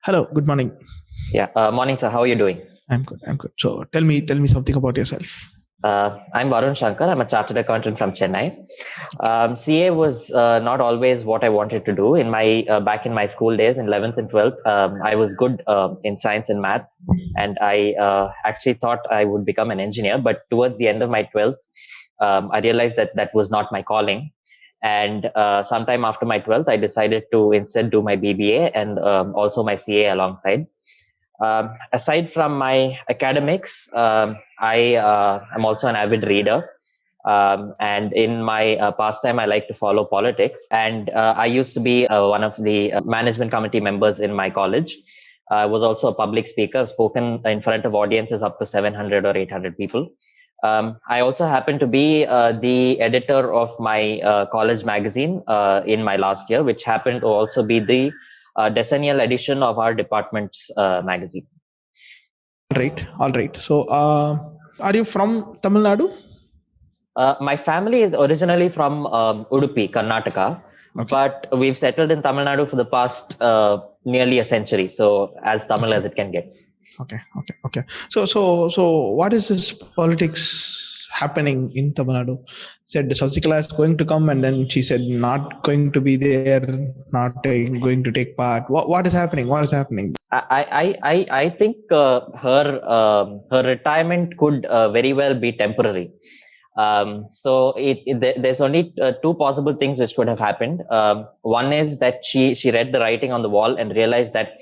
Hello, good morning. Yeah, morning, sir. How are you doing? I'm good. So tell me something about yourself. I'm Varun Shankar. I'm a chartered accountant from Chennai. CA was not always what I wanted to do. In my back in my school days, in 11th and 12th, I was good in science and math, and I actually thought I would become an engineer. But towards the end of my 12th, I realized that that was not my calling. And sometime after my 12th, I decided to instead do my BBA and also my CA alongside. Aside from my academics, I am also an avid reader. And in my pastime, I like to follow politics. And I used to be one of the management committee members in my college. I was also a public speaker, spoken in front of audiences up to 700 or 800 people. I also happen to be the editor of my college magazine in my last year, which happened to also be the decennial edition of our department's magazine. All right. So, are you from Tamil Nadu? My family is originally from Udupi, Karnataka, but we've settled in Tamil Nadu for the past nearly a century. So as Tamil as it can get. Okay. So, what is this politics happening in Tamil Nadu? Said Sasikala is going to come, and then she said not going to be there, not going to take part. What is happening? What is happening? I think her retirement could very well be temporary. So there's only two possible things which could have happened. One is that she read the writing on the wall and realized that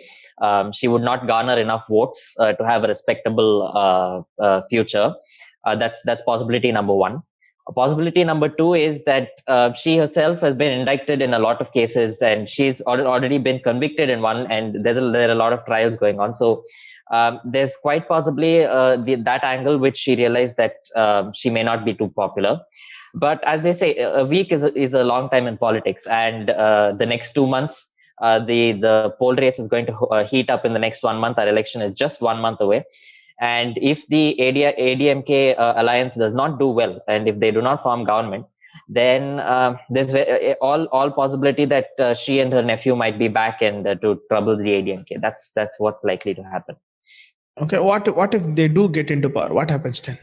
she would not garner enough votes to have a respectable future. That's possibility number one. Possibility number two is that she herself has been indicted in a lot of cases, and she's already been convicted in one, and there are a lot of trials going on. So there's quite possibly that angle which she realized that she may not be too popular. But as they say, a week is a long time in politics, and the next 2 months, the poll race is going to heat up in the next 1 month. Our election is just 1 month away. And if the ADMK alliance does not do well, and if they do not form government, then there's all possibility that she and her nephew might be back and to trouble the ADMK. That's what's likely to happen. Okay, what if they do get into power? What happens then?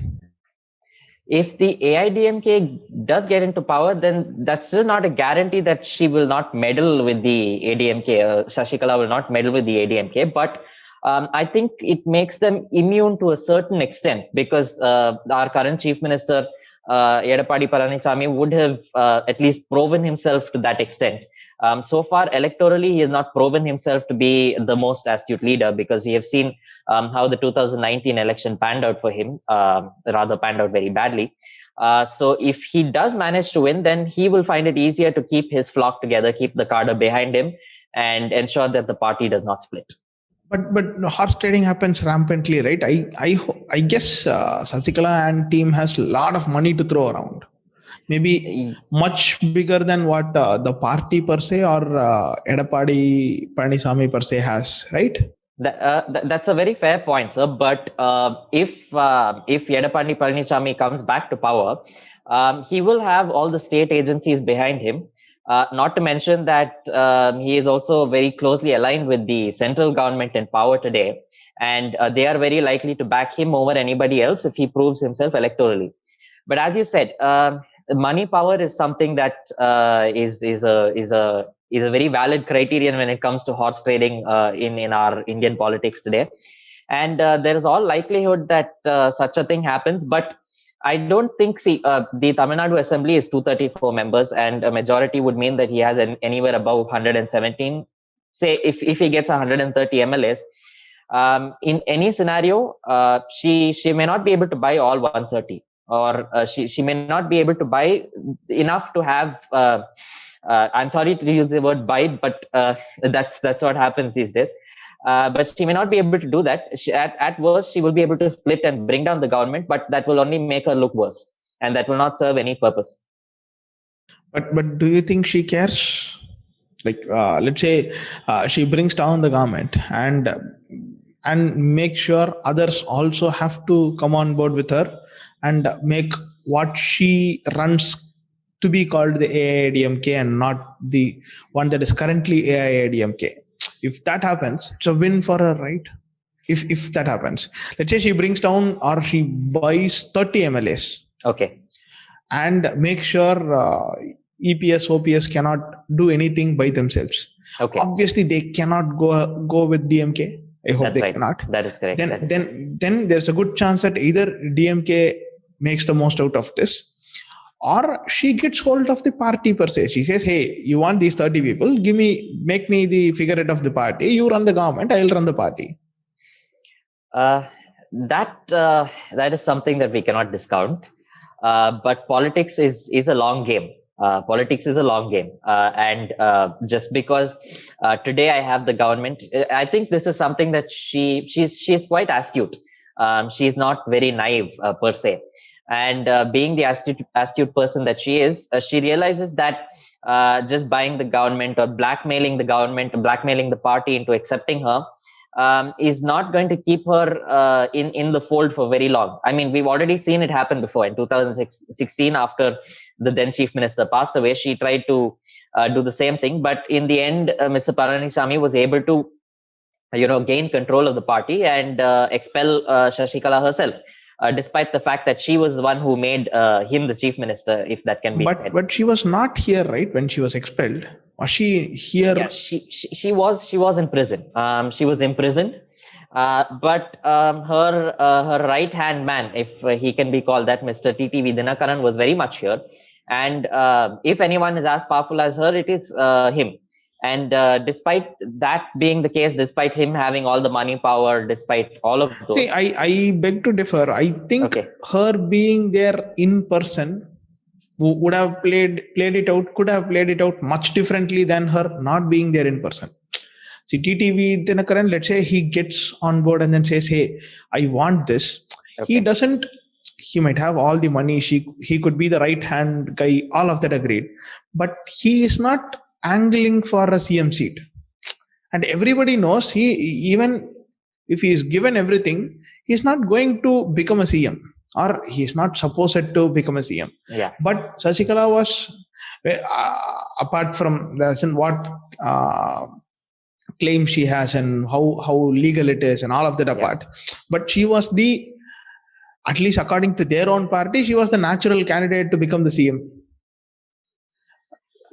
If the AIDMK does get into power, then that's still not a guarantee that she will not meddle with the ADMK. Shashikala will not meddle with the ADMK, but I think it makes them immune to a certain extent, because our current chief minister, Edappadi Palanichami, would have at least proven himself to that extent. So far, electorally, he has not proven himself to be the most astute leader, because we have seen how the 2019 election panned out for him, rather panned out very badly. So if he does manage to win, then he will find it easier to keep his flock together, keep the cadre behind him, and ensure that the party does not split. But horse trading happens rampantly, right? I guess Sasikala and team has a lot of money to throw around. Maybe much bigger than what the party per se or Edappadi Palaniswamy per se has, right? That's a very fair point, sir. But if Edappadi Palanichami comes back to power, he will have all the state agencies behind him. Not to mention that he is also very closely aligned with the central government in power today, and they are very likely to back him over anybody else if he proves himself electorally. But as you said, money power is something that is a very valid criterion when it comes to horse trading in our Indian politics today. And there is all likelihood that such a thing happens. But I don't think, the Tamil Nadu Assembly is 234 members, and a majority would mean that he has anywhere above 117. Say if he gets 130 MLAs, in any scenario, she may not be able to buy all 130, or she may not be able to buy enough to have. I'm sorry to use the word buy, but that's what happens these days. But she may not be able to do that. At worst, she will be able to split and bring down the government, but that will only make her look worse, and that will not serve any purpose. But do you think she cares? Like, let's say she brings down the government and make sure others also have to come on board with her and make what she runs to be called the AIADMK and not the one that is currently AIADMK. If that happens, it's a win for her, right? If that happens, let's say she brings down or she buys 30 MLAs. Okay. And make sure EPS, OPS cannot do anything by themselves. Okay. Obviously, they cannot go with DMK. I hope That's they right. cannot. That is correct. Then there's a good chance that either DMK makes the most out of this, or she gets hold of the party per se. She says, "Hey, you want these 30 people? Make me the figurehead of the party. You run the government. I'll run the party." That is something that we cannot discount. But politics is a long game. Politics is a long game, and just because today I have the government, I think this is something that she's quite astute. She's not very naive per se, and being the astute person that she is, she realizes that just buying the government or blackmailing the government, blackmailing the party into accepting her, is not going to keep her in the fold for very long. I mean, we've already seen it happen before. In 2016, after the then chief minister passed away, she tried to do the same thing. But in the end, Mr. Palaniswamy was able to, gain control of the party and expel Shashikala herself. Despite the fact that she was the one who made him the chief minister, if that can be said. But she was not here, right, when she was expelled? Was she here? Yeah, she was in prison. She was imprisoned. But her right hand man, if he can be called that, Mr. TTV Dinakaran, was very much here. And if anyone is as powerful as her, it is him. And despite that being the case, despite him having all the money, power, despite all of those. See, I beg to differ. I think her being there in person would have could have played it out much differently than her not being there in person. See, TTV Dinakaran, let's say he gets on board and then says, "Hey, I want this." Okay. He might have all the money. He could be the right hand guy. All of that agreed, but he is not angling for a CM seat. And everybody knows even if he is given everything, he's not going to become a CM, or he's not supposed to become a CM. Yeah. But Shashikala was, apart from what claim she has and how legal it is and all of that apart, but she was at least according to their own party, she was the natural candidate to become the CM.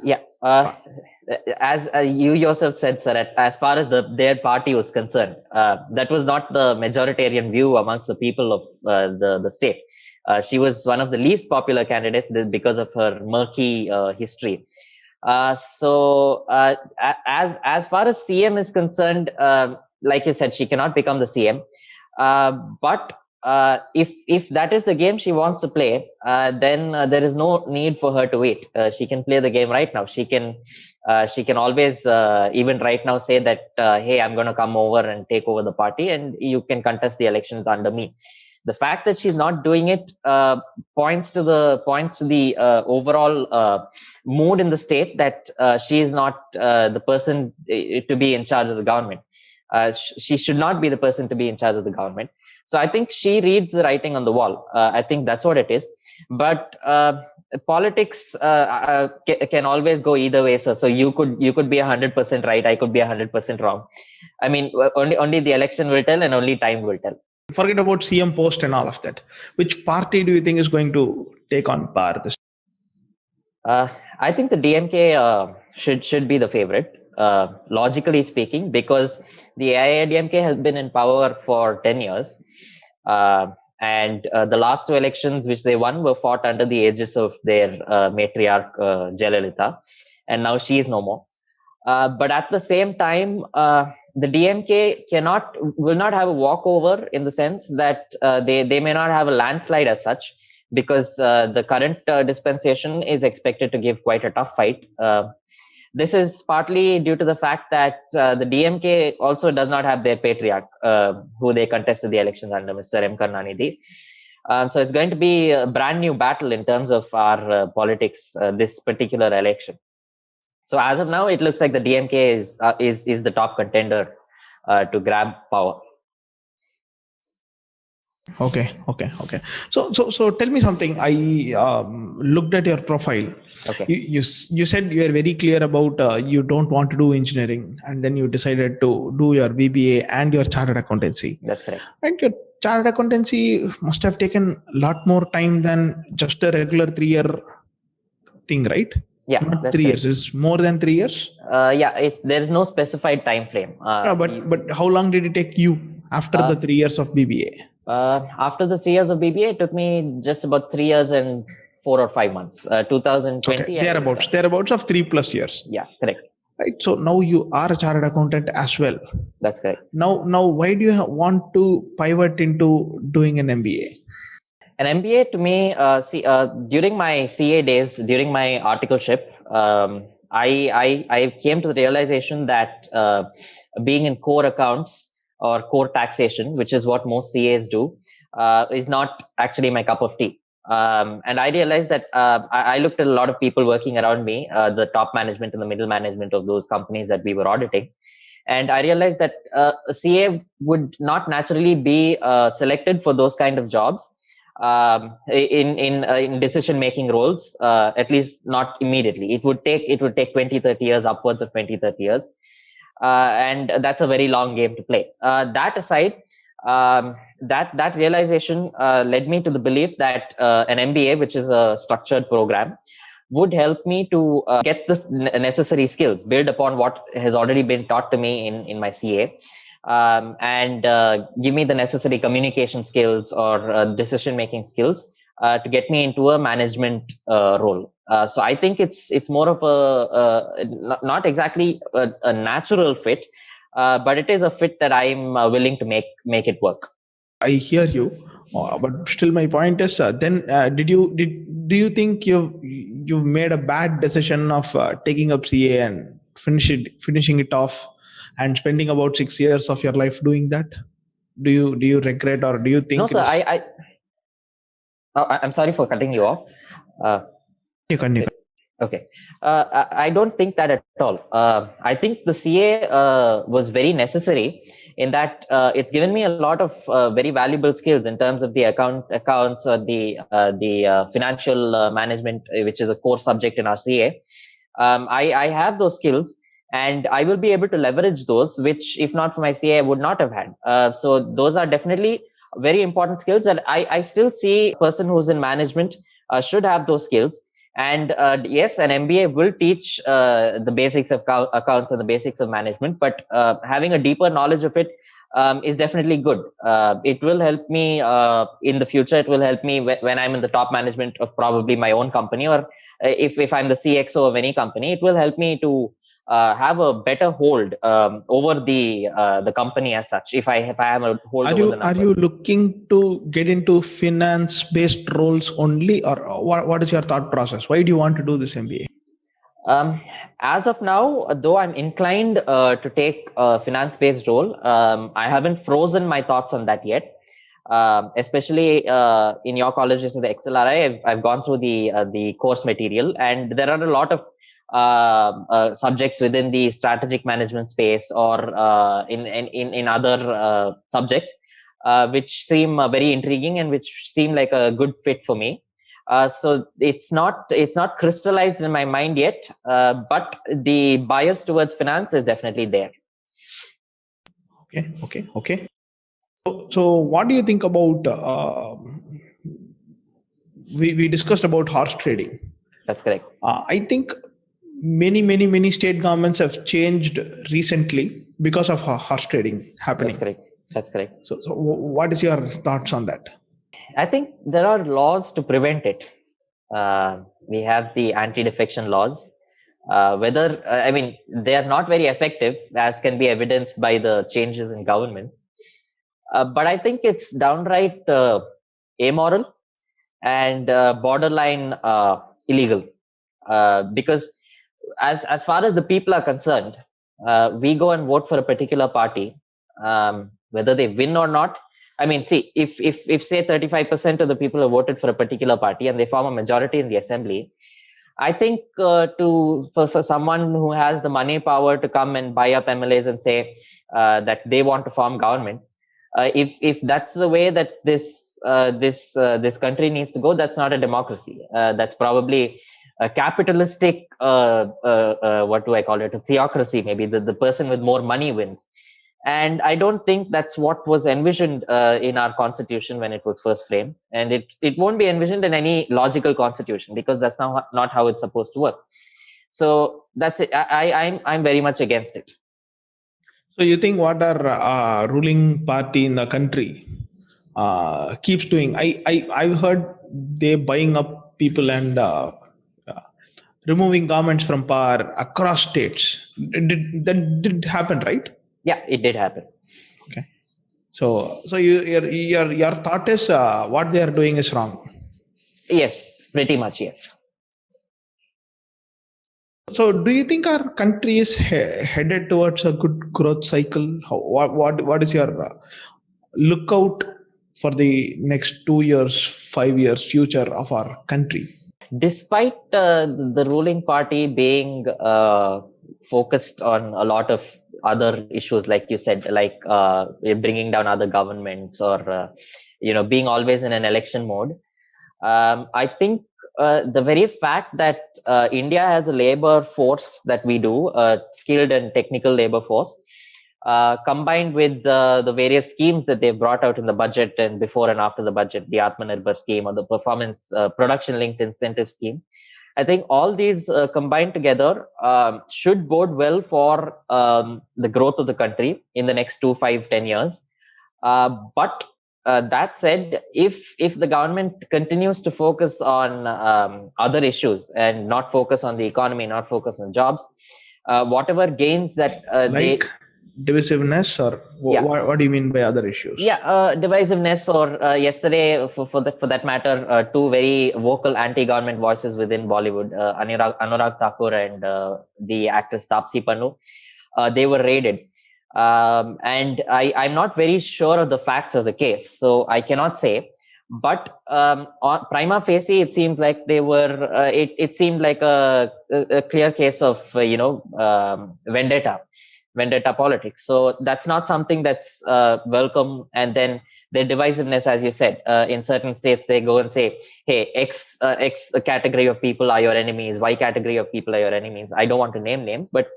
Yeah. As you yourself said, sir, as far as their party was concerned, that was not the majoritarian view amongst the people of the state. She was one of the least popular candidates because of her murky history. So as far as CM is concerned, like you said, she cannot become the CM. But if that is the game she wants to play, then there is no need for her to wait. She can play the game right now. She can always even right now say that, hey, I'm going to come over and take over the party, and you can contest the elections under me. The fact that she's not doing it points to the overall mood in the state that she is not the person to be in charge of the government. She should not be the person to be in charge of the government. So I think she reads the writing on the wall. I think that's what it is. But politics can always go either way. So you could be 100% right. I could be 100% wrong. I mean, only the election will tell, and only time will tell. Forget about CM post and all of that. Which party do you think is going to take on power this? I think the DMK should be the favorite. Logically speaking, because the IIDMK has been in power for 10 years. And the last two elections which they won were fought under the aegis of their matriarch, Jayalalitha. And now she is no more. But at the same time, the DMK will not have a walkover, in the sense that they may not have a landslide as such, because the current dispensation is expected to give quite a tough fight. This is partly due to the fact that the DMK also does not have their patriarch, who they contested the elections under, Mr. M. Karunanidhi. So it's going to be a brand new battle in terms of our politics, this particular election. So as of now, it looks like the DMK is the top contender to grab power. Okay. So tell me something. I looked at your profile. Okay, You said you are very clear about you don't want to do engineering, and then you decided to do your BBA and your chartered accountancy. that's correct. And your chartered accountancy must have taken a lot more time than just a regular 3 year thing, right? Yeah, Not that's 3 years. correct. It's more than 3 years. Yeah, there is no specified time frame. No, but how long did it take you after the Uh, 3 years of BBA? After the 3 years of BBA, it took me just about 3 years and 4 or 5 months. Okay, 2020, I think. thereabouts of 3 plus years. Yeah, correct. Right. So now you are a chartered accountant as well. That's correct. Now, why do you want to pivot into doing an MBA? An MBA to me, during my CA days, during my articleship, I came to the realization that being in core accounts or core taxation, which is what most CAs do, is not actually my cup of tea. And I realized that I looked at a lot of people working around me, the top management and the middle management of those companies that we were auditing. And I realized that a CA would not naturally be selected for those kind of jobs in decision making roles, at least not immediately. It would take 20-30 years, upwards of 20-30 years, and that's a very long game to play. That aside, that realization led me to the belief that an MBA, which is a structured program, would help me to get the necessary skills, build upon what has already been taught to me in my CA, and give me the necessary communication skills or decision making skills to get me into a management role. So I think it's more of not exactly a natural fit, but it is a fit that I'm willing to make it work. I hear you, but still, my point is: then do you think you made a bad decision of taking up CA and finishing it off, and spending about 6 years of your life doing that? Do you regret, or do you No, think it sir. is? I'm sorry for cutting you off. Uh, You can. Okay. I don't think that at all. I think the CA was very necessary in that it's given me a lot of very valuable skills in terms of the accounts or the financial management, which is a core subject in our CA. I have those skills, and I will be able to leverage those, which if not for my CA, I would not have had. So those are definitely very important skills, and I still see a person who's in management should have those skills. And yes, an MBA will teach the basics of accounts and the basics of management, but having a deeper knowledge of it is definitely good. It will help me in the future. It will help me when I'm in the top management of probably my own company, or if I'm the CXO of any company. It will help me to have a better hold over the company as such. If I have a hold over the Are numbers. you looking to get into finance based roles only, or what is your thought process? Why do you want to do this MBA? As of now, though I'm inclined to take a finance-based role, I haven't frozen my thoughts on that yet. Especially in your colleges in the XLRI, I've gone through the course material, and there are a lot of subjects within the strategic management space or in other subjects which seem very intriguing and which seem like a good fit for me. So it's not crystallized in my mind yet, but the bias towards finance is definitely there. Okay. So what do you think about? We discussed about horse trading. That's correct. I think many state governments have changed recently because of horse trading happening. That's correct. So what is your thoughts on that? I think there are laws to prevent it. We have the anti-defection laws. Whether I mean, they are not very effective, as can be evidenced by the changes in governments. But I think it's downright amoral and borderline illegal, because as far as the people are concerned, we go and vote for a particular party, whether they win or not. I mean, see, if say 35% of the people have voted for a particular party and they form a majority in the assembly, I think for someone who has the money power to come and buy up MLAs and say that they want to form government, If that's the way that this country needs to go, that's not a democracy. That's probably a capitalistic, what do I call it? A theocracy, maybe. The person with more money wins. And I don't think that's what was envisioned in our constitution when it was first framed. And it won't be envisioned in any logical constitution, because that's not how it's supposed to work. So that's it. I'm very much against it. So you think what our ruling party in the country keeps doing? I've heard they buying up people and removing governments from power across states. That did happen, right? Yeah, it did happen. Okay. So your thought is what they are doing is wrong. Yes, pretty much, yes. So do you think our country is headed towards a good growth cycle? What is your lookout for the next 2 years, 5 years future of our country? Despite the ruling party being focused on a lot of other issues, like you said, like bringing down other governments, or being always in an election mode, I think the very fact that India has a labor force that we do, skilled and technical labor force, combined with the various schemes that they've brought out in the budget and before and after the budget, the Atmanirbhar scheme or the performance production linked incentive scheme, I think all these combined together should bode well for the growth of the country in the next 2, 5, 10 years. But that said, if the government continues to focus on other issues and not focus on the economy, not focus on jobs, whatever gains that like divisiveness, or what do you mean by other issues? Divisiveness, or yesterday, for that matter, two very vocal anti-government voices within Bollywood, Anurag Thakur and the actress Taapsee Pannu, they were raided. And I'm not very sure of the facts of the case, so I cannot say. But on prima facie, it seems like they were. It seemed like a clear case of vendetta politics. So that's not something that's welcome. And then their divisiveness, as you said, in certain states they go and say, "Hey, X category of people are your enemies. Y category of people are your enemies." I don't want to name names, but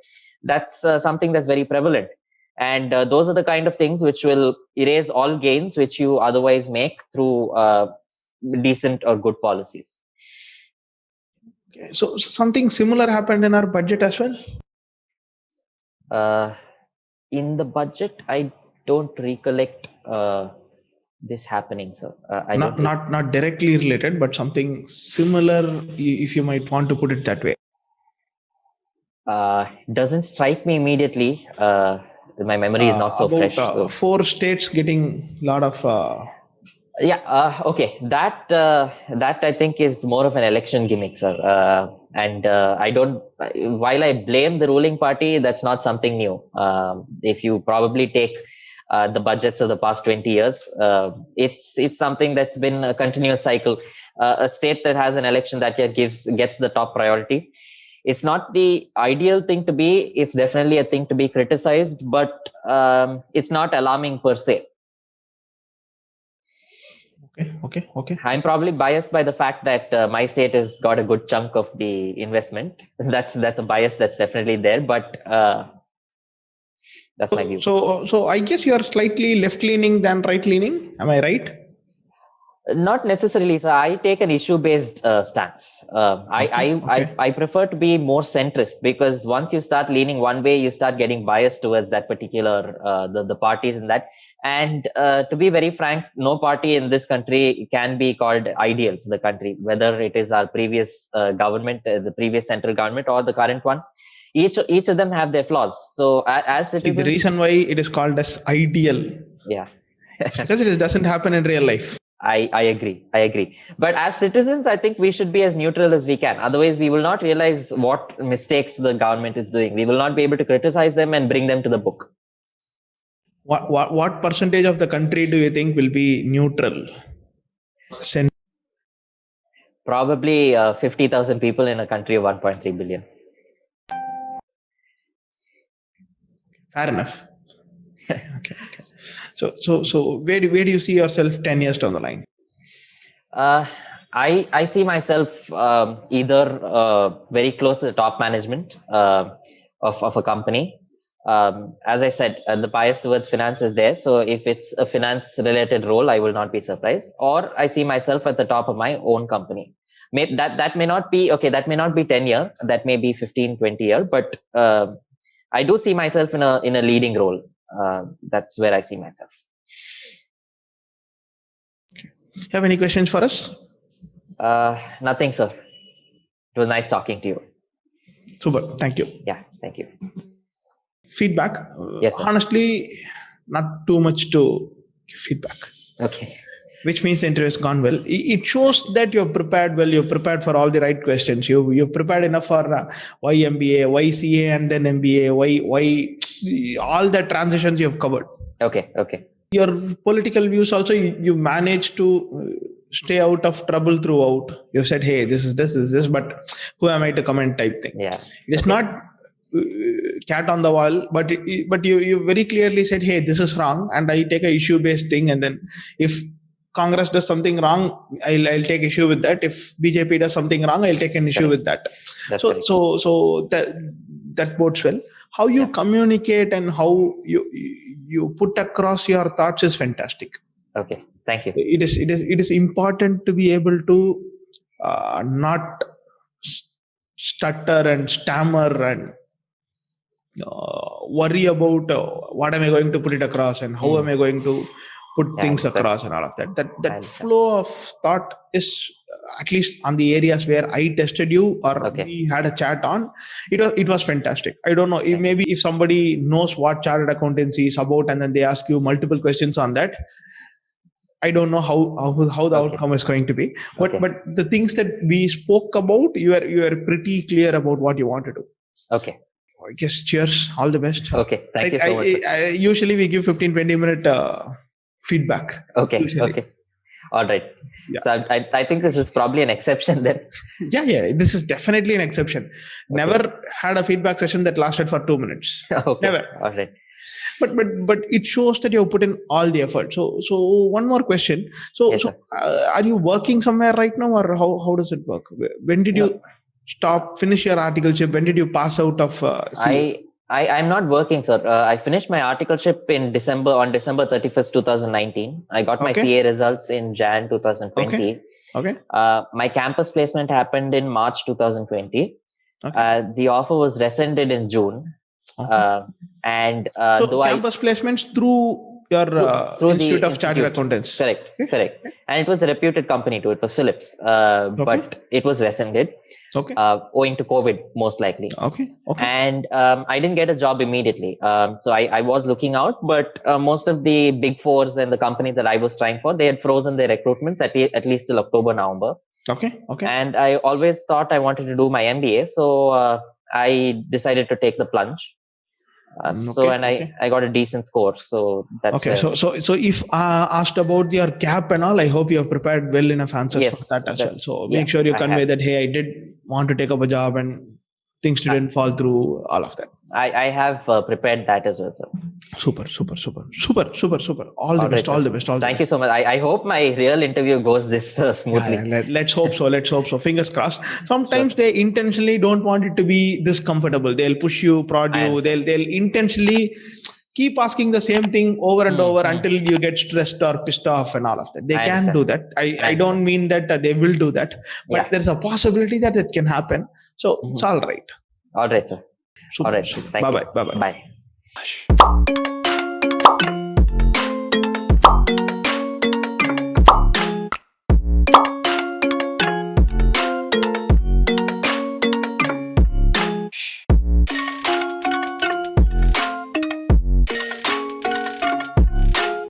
that's something that's very prevalent. And those are the kind of things which will erase all gains which you otherwise make through decent or good policies. Okay. So something similar happened in our budget as well? In the budget, I don't recollect this happening, sir. Not directly related, but something similar, if you might want to put it that way. Doesn't strike me immediately. My memory is not so about, fresh. So. 4 states getting a lot of. Okay. That I think is more of an election gimmick, sir. And I don't. While I blame the ruling party, that's not something new. If you probably take the budgets of the past 20 years, it's something that's been a continuous cycle. A state that has an election that year gets the top priority. It's not the ideal thing to be. It's definitely a thing to be criticized, but it's not alarming per se. Okay. I'm probably biased by the fact that my state has got a good chunk of the investment. That's a bias that's definitely there, but that's my view. So I guess you are slightly left-leaning than right-leaning. Am I right? Not necessarily, sir. I take an issue-based stance. I prefer to be more centrist, because once you start leaning one way, you start getting biased towards that particular the parties in that. And to be very frank, no party in this country can be called ideal for the country, whether it is our previous government, the previous central government, or the current one. Each of them have their flaws. So as citizens, the reason why it is called as ideal, because it doesn't happen in real life. I agree. But as citizens, I think we should be as neutral as we can. Otherwise, we will not realize what mistakes the government is doing. We will not be able to criticize them and bring them to the book. What percentage of the country do you think will be neutral? Probably 50,000 people in a country of 1.3 billion. Fair enough. Okay. So where do you see yourself 10 years down the line? I see myself either very close to the top management of a company. As I said, the bias towards finance is there. So if it's a finance related role, I will not be surprised. Or I see myself at the top of my own company. That may not be okay. That may not be 10 year. That may be 15, 20 year. But I do see myself in a leading role. That's where I see myself. You have any questions for us? Nothing, sir. It was nice talking to you. Super. Thank you. Yeah, thank you. Feedback. Yes, sir. Honestly, not too much to feedback. Okay. Which means the interview has gone well. It shows that you're prepared well. You're prepared for all the right questions. You're prepared enough for why MBA, why CA, and then MBA, why all the transitions you've covered. Okay. Your political views also, you managed to stay out of trouble throughout. You said, hey, this is this, but who am I to comment type thing. Yeah. It is not cat on the wall, but you very clearly said, hey, this is wrong, and I take a issue based thing, and then if Congress does something wrong, I'll take issue with that. If BJP does something wrong, I'll take an issue with that. So that bodes well. How you communicate and how you put across your thoughts is fantastic. Okay, thank you. It is important to be able to not stutter and stammer and worry about what am I going to put it across and how am I going to put things across and all of that. That flow of thought is, at least on the areas where I tested you or we had a chat on, it was fantastic. I don't know, maybe if somebody knows what chartered accountancy is about and then they ask you multiple questions on that, I don't know how the outcome is going to be. But the things that we spoke about, you are pretty clear about what you want to do. Okay. I guess cheers. All the best. Okay. Thank you so much. Usually we give 15-20 minute feedback. Okay. Usually. Okay. All right. Yeah. So I think this is probably an exception then. Yeah. This is definitely an exception. Never had a feedback session that lasted for 2 minutes. Okay. Never. All right. But it shows that you have put in all the effort. So one more question. Are you working somewhere right now, or how does it work? When did you finish your articleship? When did you pass out of CA? I'm not working, sir. I finished my articleship on December 31st, 2019. I got my CA results in Jan 2020. Okay. My campus placement happened in March 2020. The offer was rescinded in June. So campus placements through your Institute of Chartered Accountants. Correct. And it was a reputed company too. It was Philips, but it was rescinded. Owing to COVID, most likely. Okay. And I didn't get a job immediately. So I was looking out, but most of the big fours and the companies that I was trying for, they had frozen their recruitments at least till October, November. Okay. And I always thought I wanted to do my MBA. So I decided to take the plunge. I got a decent score. So that's So if asked about your gap and all, I hope you have prepared well enough answers for that as well. So make sure you convey that, hey, I did want to take up a job and things didn't fall through, all of that. I have prepared that as well, sir. Super. All the best. Thank you so much. I hope my real interview goes this smoothly. Let's hope so. Fingers crossed. Sometimes they intentionally don't want it to be this comfortable. They'll push you, prod you. They'll intentionally keep asking the same thing over and over until you get stressed or pissed off and all of that. They can do that. I don't mean that they will do that, but there's a possibility that it can happen. So it's all right. All right, sir. Super. All right. Thank you. Bye-bye. Bye.